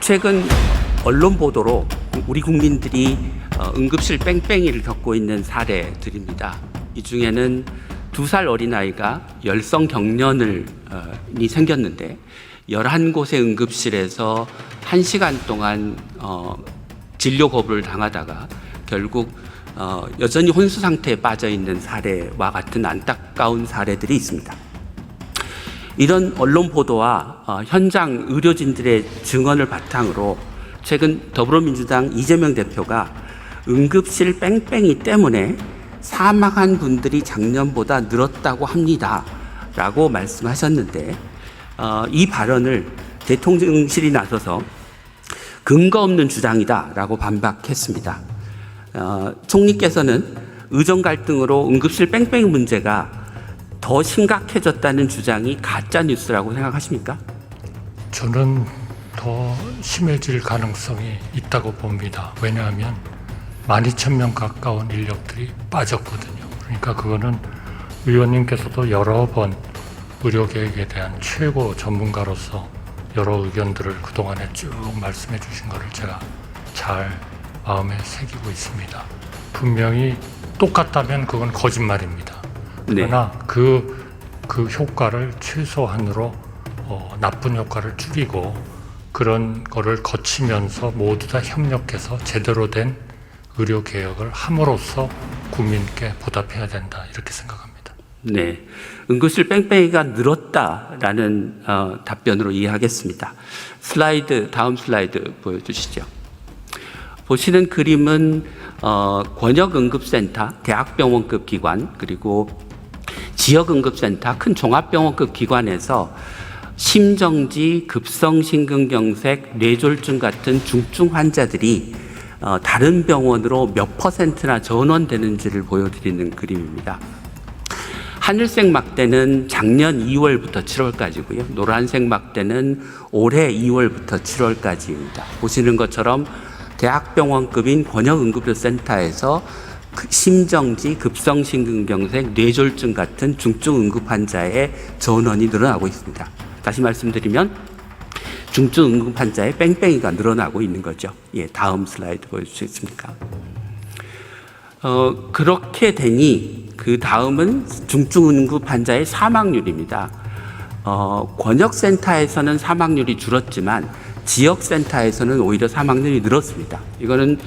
최근 언론 보도로 우리 국민들이 응급실 뺑뺑이를 겪고 있는 사례들입니다. 이 중에는 2살 어린아이가 열성 경련이 생겼는데 11곳의 응급실에서 1시간 동안 진료 거부를 당하다가 결국 여전히 혼수 상태에 빠져 있는 사례와 같은 안타까운 사례들이 있습니다. 이런 언론 보도와 현장 의료진들의 증언을 바탕으로 최근 더불어민주당 이재명 대표가 응급실 뺑뺑이 때문에 사망한 분들이 작년보다 늘었다고 합니다 라고 말씀하셨는데, 이 발언을 대통령실이 나서서 근거 없는 주장이다 라고 반박했습니다. 총리께서는 의정 갈등으로 응급실 뺑뺑이 문제가 더 심각해졌다는 주장이 가짜 뉴스라고 생각하십니까? 저는 더 심해질 가능성이 있다고 봅니다. 왜냐하면 12,000명 가까운 인력들이 빠졌거든요. 그러니까 그거는 의원님께서도 여러 번 의료계획에 대한 최고 전문가로서 여러 의견들을 그동안에 쭉 말씀해 주신 것을 제가 잘 마음에 새기고 있습니다. 분명히 똑같다면 그건 거짓말입니다. 그러나 그 효과를 최소한으로 나쁜 효과를 줄이고 그런 거를 거치면서 모두 다 협력해서 제대로 된 의료 개혁을 함으로써 국민께 보답해야 된다, 이렇게 생각합니다. 네, 응급실 뺑뺑이가 늘었다라는 답변으로 이해하겠습니다. 다음 슬라이드 보여주시죠. 보시는 그림은 권역응급센터, 대학병원급 기관, 그리고 지역응급센터, 큰 종합병원급 기관에서 심정지, 급성심근경색, 뇌졸중 같은 중증 환자들이 다른 병원으로 몇 %나 전원되는지를 보여드리는 그림입니다. 하늘색 막대는 작년 2월부터 7월까지고요. 노란색 막대는 올해 2월부터 7월까지입니다. 보시는 것처럼 대학병원급인 권역응급센터에서 심정지, 급성심근경색, 뇌졸중 같은 중증 응급 환자의 전원이 늘어나고 있습니다. 다시 말씀드리면 중증 응급 환자의 뺑뺑이가 늘어나고 있는 거죠. 예, 다음 슬라이드 보여주시겠습니까? 그렇게 되니 그 다음은 중증 응급 환자의 사망률입니다. 권역센터에서는 사망률이 줄었지만 지역센터에서는 오히려 사망률이 늘었습니다. 이거는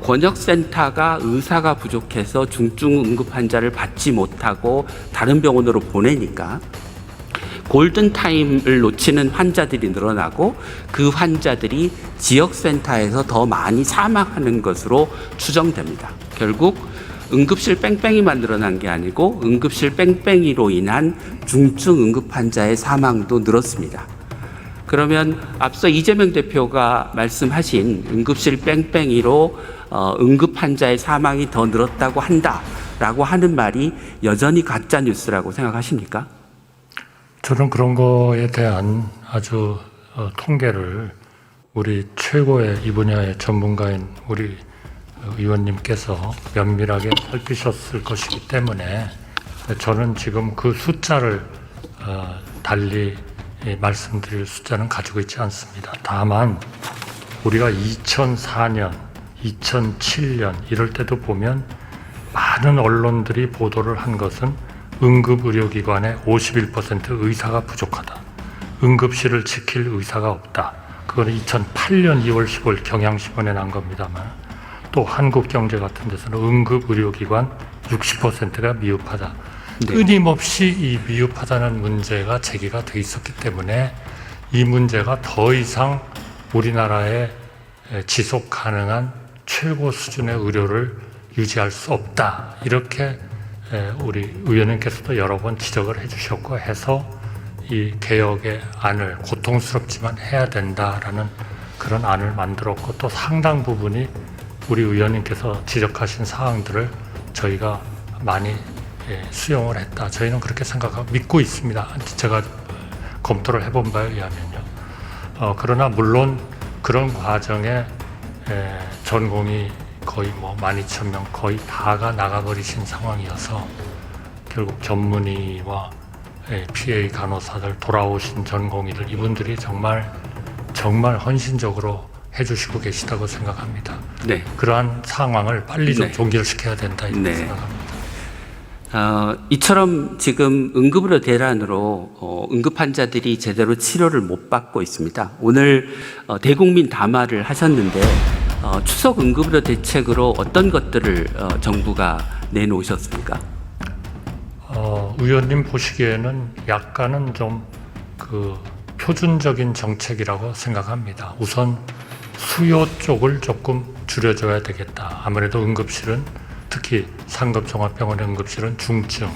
권역센터가 의사가 부족해서 중증 응급 환자를 받지 못하고 다른 병원으로 보내니까 골든타임을 놓치는 환자들이 늘어나고 그 환자들이 지역센터에서 더 많이 사망하는 것으로 추정됩니다. 결국 응급실 뺑뺑이만 늘어난 게 아니고 응급실 뺑뺑이로 인한 중증 응급 환자의 사망도 늘었습니다. 그러면 앞서 이재명 대표가 말씀하신 응급실 뺑뺑이로 응급 환자의 사망이 더 늘었다고 한다라고 하는 말이 여전히 가짜 뉴스라고 생각하십니까? 저는 그런 거에 대한 아주 통계를 우리 최고의 이 분야의 전문가인 우리 의원님께서 면밀하게 살피셨을 것이기 때문에 저는 지금 그 숫자를 달리 말씀드릴 숫자는 가지고 있지 않습니다. 다만 우리가 2004년, 2007년 이럴 때도 보면 많은 언론들이 보도를 한 것은 응급의료기관의 51% 의사가 부족하다. 응급실을 지킬 의사가 없다. 그거는 2008년 2월 15일 경향신문에 난 겁니다만, 또 한국경제 같은 데서는 응급의료기관 60%가 미흡하다. 끊임없이 이 미흡하다는 문제가 제기가 돼 있었기 때문에 이 문제가 더 이상 우리나라에 지속 가능한 최고 수준의 의료를 유지할 수 없다. 이렇게 우리 의원님께서도 여러 번 지적을 해주셨고 해서 이 개혁의 안을 고통스럽지만 해야 된다라는 그런 안을 만들었고, 또 상당 부분이 우리 의원님께서 지적하신 사항들을 저희가 많이 수용을 했다. 저희는 그렇게 생각하고 믿고 있습니다. 제가 검토를 해본 바에 의하면요. 그러나 물론 그런 과정에 전공이 거의 12,000명 거의 다가 나가버리신 상황이어서 결국 전문의와 PA 간호사들 돌아오신 전공의들 이분들이 정말 정말 헌신적으로 해주시고 계시다고 생각합니다. 네. 그러한 상황을 빨리 좀 네. 종결시켜야 된다 이렇게 네. 생각합니다. 이처럼 지금 응급의료 대란으로 응급 환자들이 제대로 치료를 못 받고 있습니다. 오늘 대국민 담화를 하셨는데 추석 응급의료 대책으로 어떤 것들을 정부가 내놓으셨습니까? 의원님 보시기에는 약간은 좀 그 표준적인 정책이라고 생각합니다. 우선 수요 쪽을 조금 줄여줘야 되겠다. 아무래도 응급실은 특히 상급 종합병원의 응급실은 중증,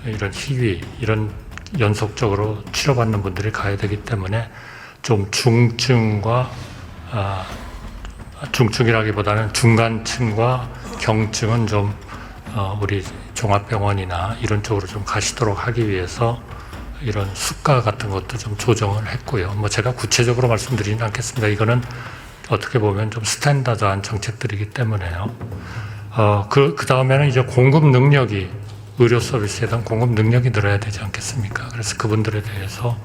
이런 희귀, 이런 연속적으로 치료받는 분들이 가야 되기 때문에 좀 중증과 중증이라기보다는 중간층과 경증은 좀 우리 종합병원이나 이런 쪽으로 좀 가시도록 하기 위해서 이런 수가 같은 것도 좀 조정을 했고요. 뭐 제가 구체적으로 말씀드리진 않겠습니다. 이거는 어떻게 보면 좀 스탠다드한 정책들이기 때문에요. 그 다음에는 이제 공급 능력이 의료 서비스에 대한 공급 능력이 늘어야 되지 않겠습니까? 그래서 그분들에 대해서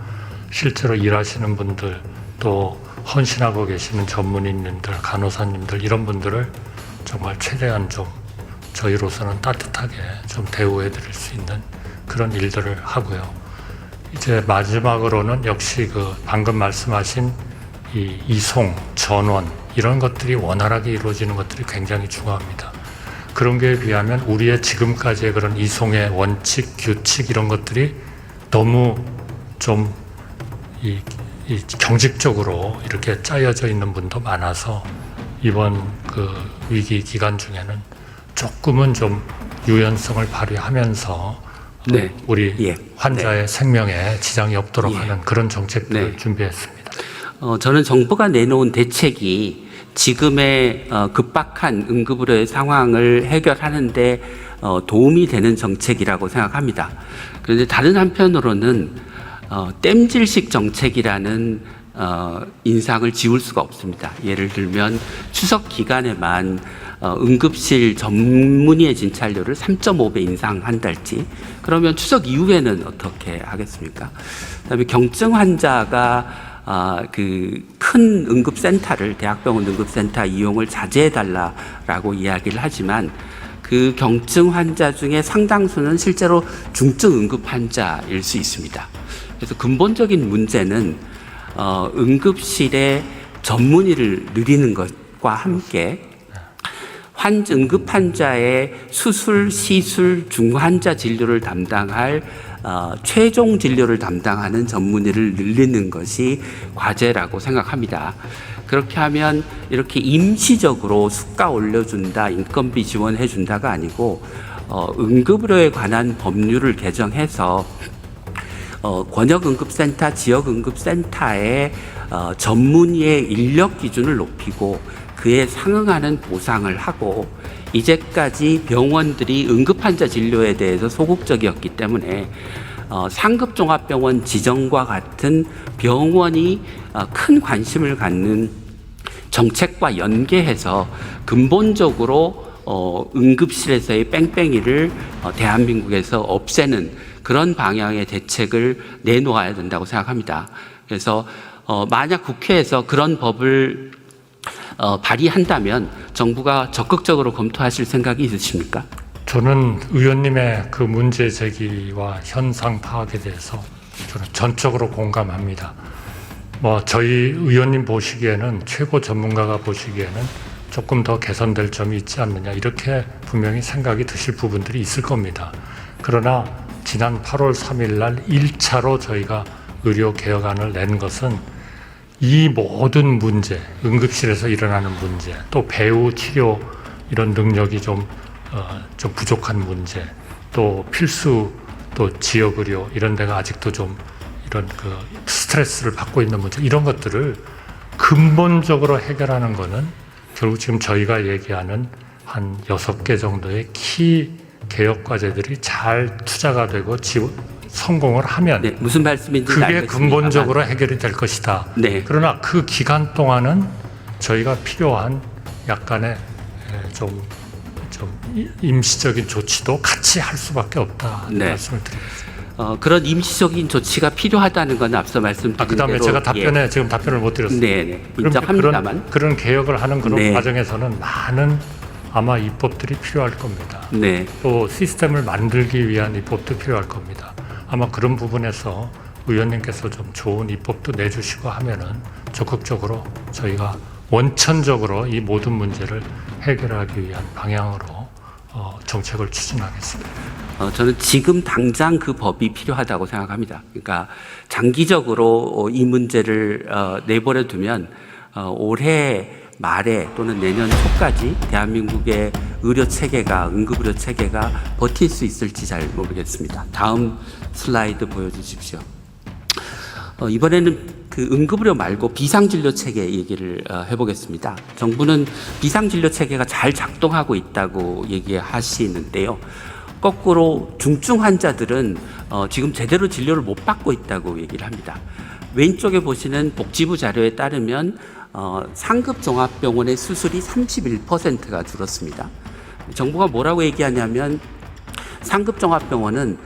실제로 일하시는 분들 또 헌신하고 계시는 전문의님들, 간호사님들 이런 분들을 정말 최대한 좀 저희로서는 따뜻하게 좀 대우해 드릴 수 있는 그런 일들을 하고요. 이제 마지막으로는 역시 그 방금 말씀하신 이 이송, 전원 이런 것들이 원활하게 이루어지는 것들이 굉장히 중요합니다. 그런 게 비하면 우리의 지금까지의 그런 이송의 원칙, 규칙 이런 것들이 너무 좀 이 경직적으로 이렇게 짜여져 있는 분도 많아서 이번 그 위기 기간 중에는 조금은 좀 유연성을 발휘하면서 네. 우리 환자의 생명에 지장이 없도록 하는 그런 정책들을 네. 준비했습니다. 저는 정부가 내놓은 대책이 지금의 급박한 응급의료의 상황을 해결하는데 도움이 되는 정책이라고 생각합니다. 그런데 다른 한편으로는 땜질식 정책이라는 인상을 지울 수가 없습니다. 예를 들면 추석 기간에만 응급실 전문의의 진찰료를 3.5배 인상한달지, 그러면 추석 이후에는 어떻게 하겠습니까? 그다음에 경증 환자가 그 큰 응급센터를 대학병원 응급센터 이용을 자제해달라라고 이야기를 하지만 그 경증 환자 중에 상당수는 실제로 중증 응급 환자일 수 있습니다. 그래서 근본적인 문제는 응급실의 전문의를 늘리는 것과 함께 응급 환자의 수술, 시술, 중환자 진료를 담당할 최종 진료를 담당하는 전문의를 늘리는 것이 과제라고 생각합니다. 그렇게 하면 이렇게 임시적으로 수가 올려준다, 인건비 지원해준다가 아니고 응급의료에 관한 법률을 개정해서 권역응급센터, 지역응급센터의 전문의의 인력 기준을 높이고 그에 상응하는 보상을 하고, 이제까지 병원들이 응급환자 진료에 대해서 소극적이었기 때문에 상급종합병원 지정과 같은 병원이 큰 관심을 갖는 정책과 연계해서 근본적으로 응급실에서의 뺑뺑이를 대한민국에서 없애는 그런 방향의 대책을 내놓아야 된다고 생각합니다. 그래서 만약 국회에서 그런 법을 발의한다면 정부가 적극적으로 검토하실 생각이 있으십니까? 저는 의원님의 그 문제 제기와 현상 파악에 대해서 저는 전적으로 공감합니다. 뭐 저희 의원님 보시기에는, 최고 전문가가 보시기에는 조금 더 개선될 점이 있지 않느냐 이렇게 분명히 생각이 드실 부분들이 있을 겁니다. 그러나 지난 8월 3일 날 1차로 저희가 의료 개혁안을 낸 것은 이 모든 문제, 응급실에서 일어나는 문제, 또 배후 치료 이런 능력이 좀 부족한 문제, 또 필수 또 지역 의료 이런 데가 아직도 좀 이런 그 스트레스를 받고 있는 문제, 이런 것들을 근본적으로 해결하는 거는 결국 지금 저희가 얘기하는 한 6개 정도의 키 개혁 과제들이 잘 투자가 되고 성공을 하면 네, 무슨 말씀인지 그게 알겠습니다만. 근본적으로 해결이 될 것이다. 네. 그러나 그 기간 동안은 저희가 필요한 약간의 좀 임시적인 조치도 같이 할 수밖에 없다. 네. 말씀을 드리겠습니다. 그런 임시적인 조치가 필요하다는 건 앞서 말씀드린 그다음에 대로 제가 지금 답변을 못 드렸어요. 네, 그럼 인정합니다만 그런 개혁을 하는 그런 네. 과정에서는 많은 아마 입법들이 필요할 겁니다. 네, 또 시스템을 만들기 위한 입법도 필요할 겁니다. 아마 그런 부분에서 의원님께서 좀 좋은 입법도 내주시고 하면은 적극적으로 저희가 원천적으로 이 모든 문제를 해결하기 위한 방향으로 정책을 추진하겠습니다. 저는 지금 당장 그 법이 필요하다고 생각합니다. 그러니까 장기적으로 이 문제를 내버려 두면 올해 말에 또는 내년 초까지 대한민국의 의료 체계가 응급의료 체계가 버틸 수 있을지 잘 모르겠습니다. 다음 슬라이드 보여주십시오. 이번에는 그 응급의료 말고 비상진료 체계 얘기를 해보겠습니다. 정부는 비상진료 체계가 잘 작동하고 있다고 얘기하시는데요. 거꾸로 중증 환자들은 지금 제대로 진료를 못 받고 있다고 얘기를 합니다. 왼쪽에 보시는 복지부 자료에 따르면 상급 종합병원의 수술이 31%가 줄었습니다. 정부가 뭐라고 얘기하냐면 상급 종합병원은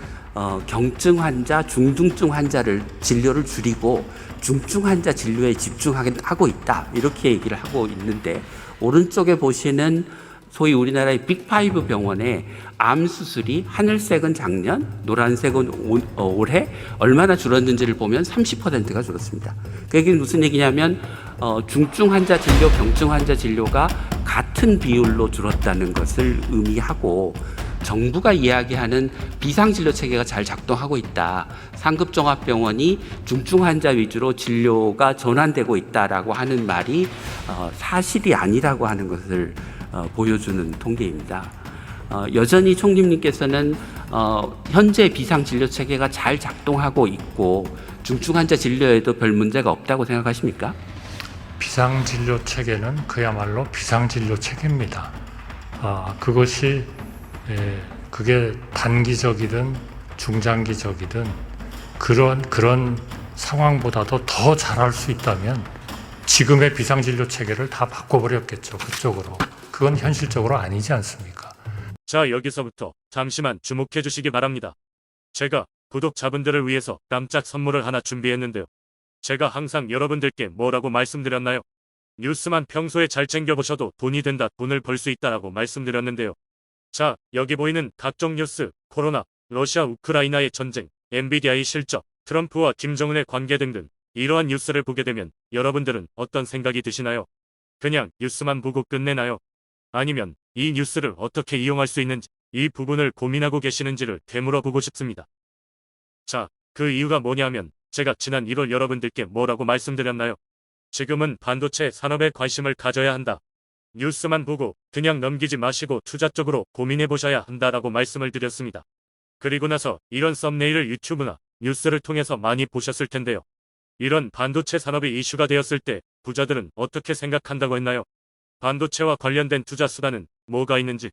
경증 환자, 중등증 환자를 진료를 줄이고 중증 환자 진료에 집중하고 있다. 이렇게 얘기를 하고 있는데 오른쪽에 보시는 소위 우리나라의 빅5 병원의 암 수술이 하늘색은 작년, 노란색은 올해 얼마나 줄었는지를 보면 30%가 줄었습니다. 그게 무슨 얘기냐면 중증 환자 진료, 경증 환자 진료가 같은 비율로 줄었다는 것을 의미하고 정부가 이야기하는 비상진료 체계가 잘 작동하고 있다. 상급종합병원이 중증 환자 위주로 진료가 전환되고 있다라고 하는 말이 사실이 아니라고 하는 것을 보여주는 통계입니다. 여전히 총리님께서는 현재 비상진료 체계가 잘 작동하고 있고 중증 환자 진료에도 별 문제가 없다고 생각하십니까? 비상진료 체계는 그야말로 비상진료 체계입니다. 그것이 그게 단기적이든 중장기적이든 그런 상황보다도 더 잘할 수 있다면 지금의 비상진료 체계를 다 바꿔버렸겠죠. 그쪽으로. 그건 현실적으로 아니지 않습니까? 자, 여기서부터 잠시만 주목해 주시기 바랍니다. 제가 구독자분들을 위해서 깜짝 선물을 하나 준비했는데요. 제가 항상 여러분들께 뭐라고 말씀드렸나요? 뉴스만 평소에 잘 챙겨보셔도 돈이 된다, 돈을 벌 수 있다라고 말씀드렸는데요. 자, 여기 보이는 각종 뉴스, 코로나, 러시아 우크라이나의 전쟁, 엔비디아의 실적, 트럼프와 김정은의 관계 등등 이러한 뉴스를 보게 되면 여러분들은 어떤 생각이 드시나요? 그냥 뉴스만 보고 끝내나요? 아니면 이 뉴스를 어떻게 이용할 수 있는지 이 부분을 고민하고 계시는지를 되물어 보고 싶습니다. 자, 그 이유가 뭐냐면 제가 지난 1월 여러분들께 뭐라고 말씀드렸나요? 지금은 반도체 산업에 관심을 가져야 한다. 뉴스만 보고 그냥 넘기지 마시고 투자 쪽으로 고민해 보셔야 한다라고 말씀을 드렸습니다. 그리고 나서 이런 썸네일을 유튜브나 뉴스를 통해서 많이 보셨을 텐데요. 이런 반도체 산업이 이슈가 되었을 때 부자들은 어떻게 생각한다고 했나요? 반도체와 관련된 투자 수단은 뭐가 있는지,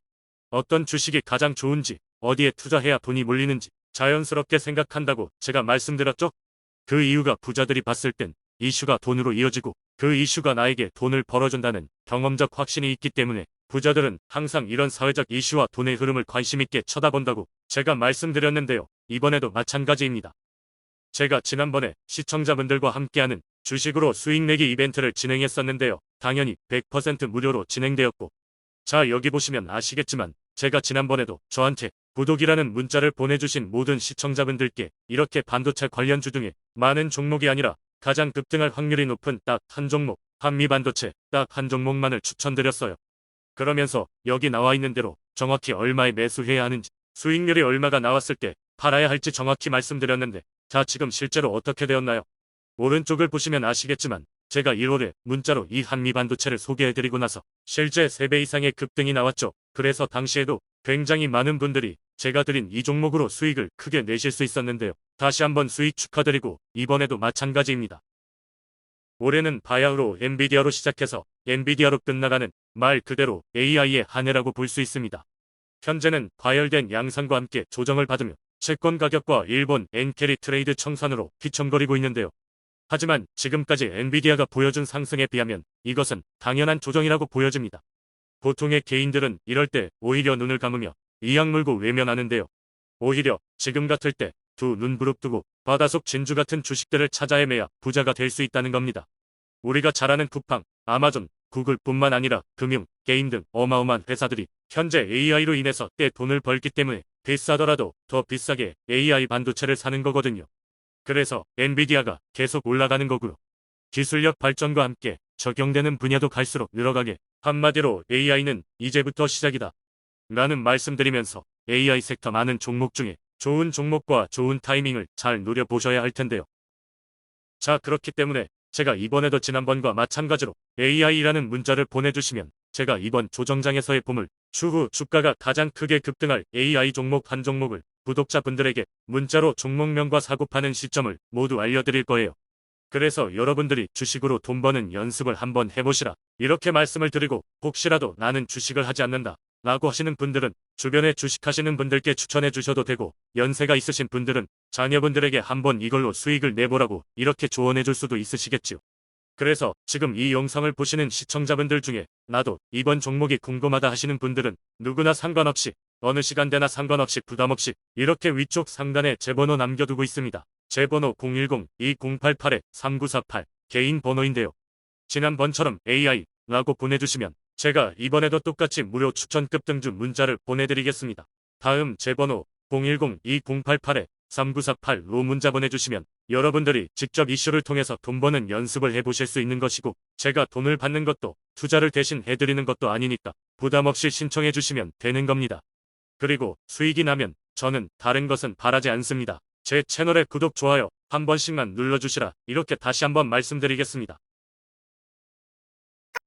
어떤 주식이 가장 좋은지, 어디에 투자해야 돈이 몰리는지 자연스럽게 생각한다고 제가 말씀드렸죠? 그 이유가 부자들이 봤을 땐 이슈가 돈으로 이어지고 그 이슈가 나에게 돈을 벌어준다는 경험적 확신이 있기 때문에 부자들은 항상 이런 사회적 이슈와 돈의 흐름을 관심 있게 쳐다본다고 제가 말씀드렸는데요. 이번에도 마찬가지입니다. 제가 지난번에 시청자분들과 함께하는 주식으로 수익 내기 이벤트를 진행했었는데요. 당연히 100% 무료로 진행되었고, 자, 여기 보시면 아시겠지만 제가 지난번에도 저한테 구독이라는 문자를 보내주신 모든 시청자분들께 이렇게 반도체 관련주 중에 많은 종목이 아니라 가장 급등할 확률이 높은 딱 한 종목, 한미반도체 딱 한 종목만을 추천드렸어요. 그러면서 여기 나와 있는 대로 정확히 얼마에 매수해야 하는지, 수익률이 얼마가 나왔을 때 팔아야 할지 정확히 말씀드렸는데, 자, 지금 실제로 어떻게 되었나요? 오른쪽을 보시면 아시겠지만 제가 1월에 문자로 이 한미반도체를 소개해드리고 나서 실제 3배 이상의 급등이 나왔죠. 그래서 당시에도 굉장히 많은 분들이 제가 드린 이 종목으로 수익을 크게 내실 수 있었는데요. 다시 한번 수익 축하드리고 이번에도 마찬가지입니다. 올해는 바야흐로 엔비디아로 시작해서 엔비디아로 끝나가는 말 그대로 AI의 한 해라고 볼 수 있습니다. 현재는 과열된 양상과 함께 조정을 받으며 채권 가격과 일본 엔캐리 트레이드 청산으로 휘청거리고 있는데요. 하지만 지금까지 엔비디아가 보여준 상승에 비하면 이것은 당연한 조정이라고 보여집니다. 보통의 개인들은 이럴 때 오히려 눈을 감으며 이악 물고 외면하는데요. 오히려 지금 같을 때 두 눈 부릅뜨고 바다속 진주 같은 주식들을 찾아 헤매야 부자가 될 수 있다는 겁니다. 우리가 잘 아는 쿠팡, 아마존, 구글뿐만 아니라 금융, 게임 등 어마어마한 회사들이 현재 AI로 인해서 꽤 돈을 벌기 때문에 비싸더라도 더 비싸게 AI 반도체를 사는 거거든요. 그래서 엔비디아가 계속 올라가는 거고요. 기술력 발전과 함께 적용되는 분야도 갈수록 늘어가게, 한마디로 AI는 이제부터 시작이다 라는 말씀드리면서 AI 섹터 많은 종목 중에 좋은 종목과 좋은 타이밍을 잘 노려보셔야 할 텐데요. 자, 그렇기 때문에 제가 이번에도 지난번과 마찬가지로 AI라는 문자를 보내주시면 제가 이번 조정장에서의 보물, 추후 주가가 가장 크게 급등할 AI 종목 한 종목을 구독자분들에게 문자로 종목명과 사고파는 시점을 모두 알려드릴 거예요. 그래서 여러분들이 주식으로 돈 버는 연습을 한번 해보시라 이렇게 말씀을 드리고, 혹시라도 나는 주식을 하지 않는다 라고 하시는 분들은 주변에 주식하시는 분들께 추천해 주셔도 되고, 연세가 있으신 분들은 자녀분들에게 한번 이걸로 수익을 내보라고 이렇게 조언해 줄 수도 있으시겠죠. 그래서 지금 이 영상을 보시는 시청자분들 중에 나도 이번 종목이 궁금하다 하시는 분들은 누구나 상관없이 어느 시간대나 상관없이 부담없이 이렇게 위쪽 상단에 제 번호 남겨두고 있습니다. 제 번호 010-2088-3948 개인 번호인데요. 지난번처럼 AI라고 보내주시면 제가 이번에도 똑같이 무료 추천 급등주 문자를 보내드리겠습니다. 다음 제 번호 010-2088-3948로 문자 보내주시면 여러분들이 직접 이슈를 통해서 돈 버는 연습을 해보실 수 있는 것이고, 제가 돈을 받는 것도 투자를 대신 해드리는 것도 아니니까 부담 없이 신청해 주시면 되는 겁니다. 그리고 수익이 나면 저는 다른 것은 바라지 않습니다. 제 채널의 구독, 좋아요 한 번씩만 눌러주시라 이렇게 다시 한번 말씀드리겠습니다.